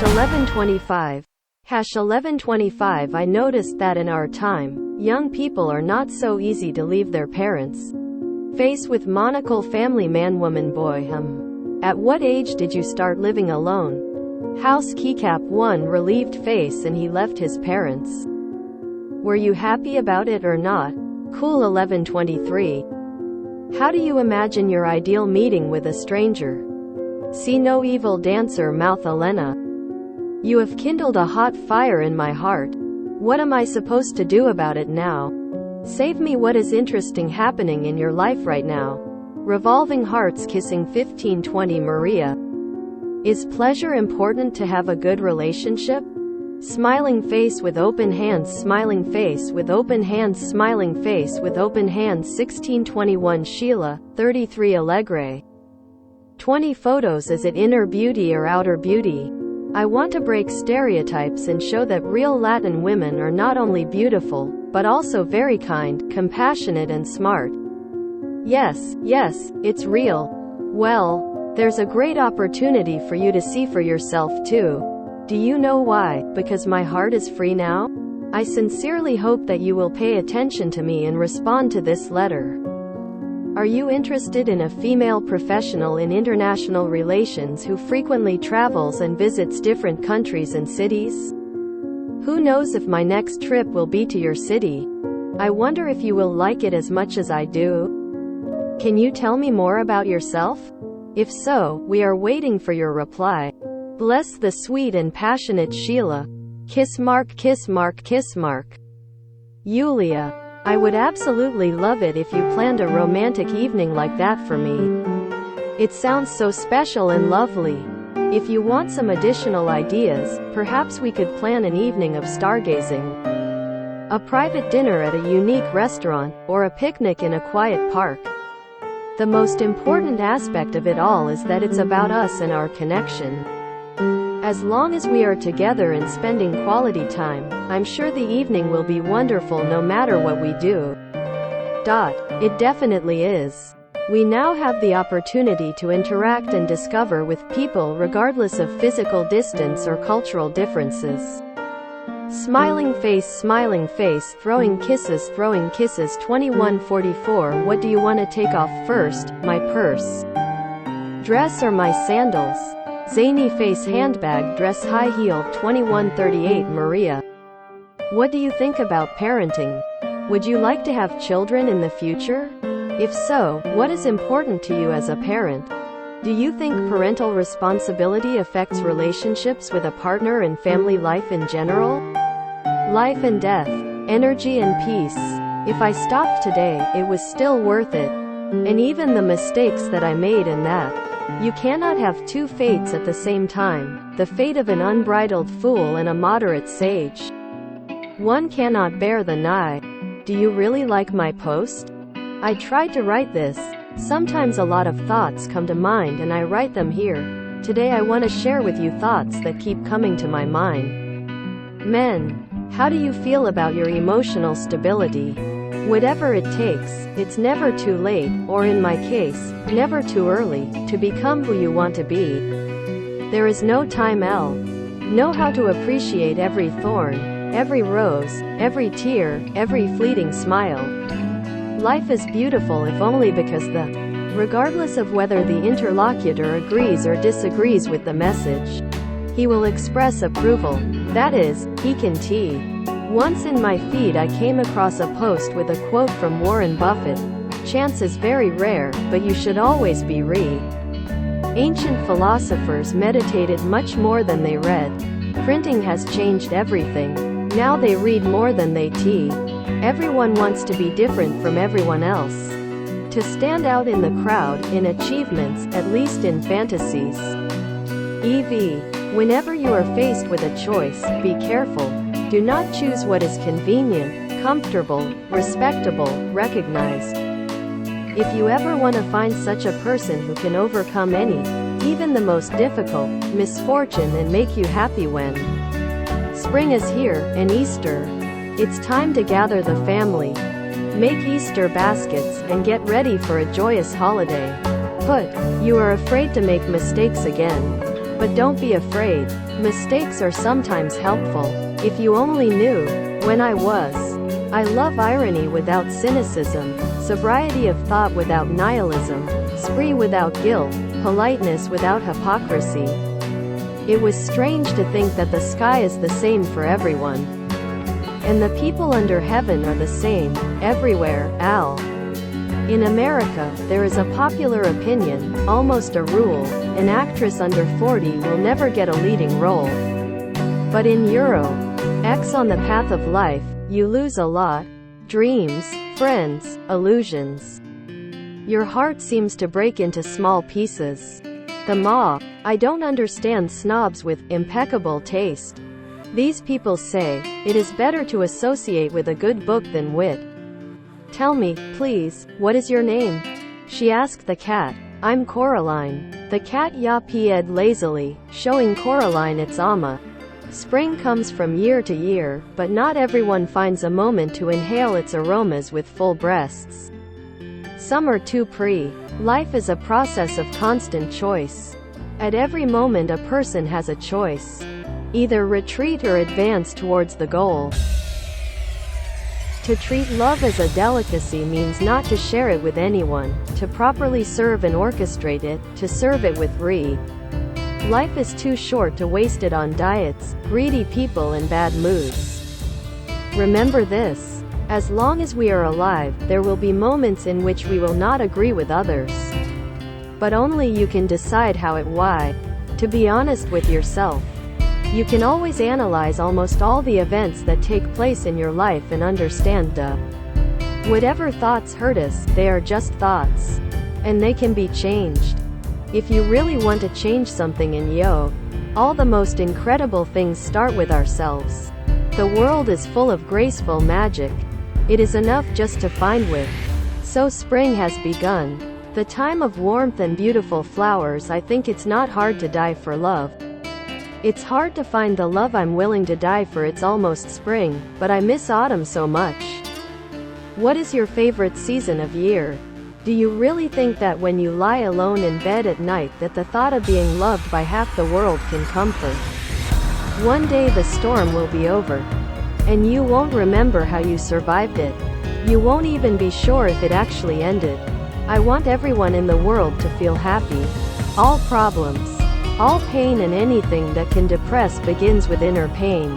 1125. 1125. I noticed that in our time, young people are not so easy to leave their parents. Face with monocle family man woman boy At what age did you start living alone? House keycap 1 relieved face and he left his parents. Were you happy about it or not? Cool 1123. How do you imagine your ideal meeting with a stranger? See no evil dancer mouth Elena. You have kindled a hot fire in my heart. What am I supposed to do about it now? Save me. What is interesting happening in your life right now? Revolving hearts kissing 1520 Maria. Is pleasure important to have a good relationship? Smiling face with open hands, smiling face with open hands, smiling face with open hands 1621 Sheila, 33 Alegre. 20 photos. Is it inner beauty or outer beauty? I want to break stereotypes and show that real Latin women are not only beautiful, but also very kind, compassionate and smart. Yes, it's real. Well, there's a great opportunity for you to see for yourself too. Do you know why? Because my heart is free now? I sincerely hope that you will pay attention to me and respond to this letter. Are you interested in a female professional in international relations who frequently travels and visits different countries and cities? Who knows if my next trip will be to your city? I wonder if you will like it as much as I do. Can you tell me more about yourself? If so, we are waiting for your reply. Bless the sweet and passionate Sheila. Kiss mark, kiss mark, kiss mark. Yulia. I would absolutely love it if you planned a romantic evening like that for me. It sounds so special and lovely. If you want some additional ideas, perhaps we could plan an evening of stargazing. A private dinner at a unique restaurant, or a picnic in a quiet park. The most important aspect of it all is that it's about us and our connection. As long as we are together and spending quality time, I'm sure the evening will be wonderful no matter what we do. It definitely is. We now have the opportunity to interact and discover with people regardless of physical distance or cultural differences. Smiling face, throwing kisses 2144. What do you want to take off first, my purse? Dress or my sandals? Zany face handbag dress high heel 2138 Maria. What do you think about parenting? Would you like to have children in the future? If so, what is important to you as a parent? Do you think parental responsibility affects relationships with a partner and family life in general? Life and death, energy and peace. If I stopped today, it was still worth it. And even the mistakes that I made in that. You cannot have two fates at the same time, the fate of an unbridled fool and a moderate sage. One cannot bear the nigh. Do you really like my post? I tried to write this. Sometimes a lot of thoughts come to mind and I write them here. Today I want to share with you thoughts that keep coming to my mind. Men, how do you feel about your emotional stability? Whatever it takes, it's never too late, or in my case, never too early, to become who you want to be. There is no time. Know how to appreciate every thorn, every rose, every tear, every fleeting smile. Life is beautiful if only because regardless of whether the interlocutor agrees or disagrees with the message, he will express approval. That is, he can tee. Once in my feed I came across a post with a quote from Warren Buffett. Chance is very rare, but you should always be Ancient philosophers meditated much more than they read. Printing has changed everything. Now they read more than they tea. Everyone wants to be different from everyone else. To stand out in the crowd, in achievements, at least in fantasies. Whenever you are faced with a choice, be careful. Do not choose what is convenient, comfortable, respectable, recognized. If you ever want to find such a person who can overcome any, even the most difficult, misfortune and make you happy when spring is here, and Easter. It's time to gather the family. Make Easter baskets, and get ready for a joyous holiday. You are afraid to make mistakes again. But don't be afraid. Mistakes are sometimes helpful. If you only knew. When I was. I love irony without cynicism, sobriety of thought without nihilism, spree without guilt, politeness without hypocrisy. It was strange to think that the sky is the same for everyone. And the people under heaven are the same, everywhere. Al. In America, there is a popular opinion, almost a rule, an actress under 40 will never get a leading role. But in Euro X on the path of life, you lose a lot. Dreams, friends, illusions. Your heart seems to break into small pieces. The Ma. I don't understand snobs with impeccable taste. These people say, it is better to associate with a good book than wit. Tell me, please, what is your name? She asked the cat. I'm Coraline. The cat yapped lazily, showing Coraline its ama. Spring comes from year to year, but not everyone finds a moment to inhale its aromas with full breasts. Some are too pre. Life is a process of constant choice. At every moment a person has a choice. Either retreat or advance towards the goal. To treat love as a delicacy means not to share it with anyone, to properly serve and orchestrate it, to serve it with Life is too short to waste it on diets, greedy people and bad moods. Remember this. As long as we are alive, there will be moments in which we will not agree with others. But only you can decide how it why. To be honest with yourself. You can always analyze almost all the events that take place in your life and understand whatever thoughts hurt us, they are just thoughts. And they can be changed. If you really want to change something in all the most incredible things start with ourselves. The world is full of graceful magic. It is enough just to find with. So spring has begun. The time of warmth and beautiful flowers. I think it's not hard to die for love. It's hard to find the love I'm willing to die for. It's almost spring, but I miss autumn so much. What is your favorite season of year? Do you really think that when you lie alone in bed at night that the thought of being loved by half the world can comfort? One day the storm will be over. And you won't remember how you survived it. You won't even be sure if it actually ended. I want everyone in the world to feel happy. All problems, all pain and anything that can depress begins with inner pain.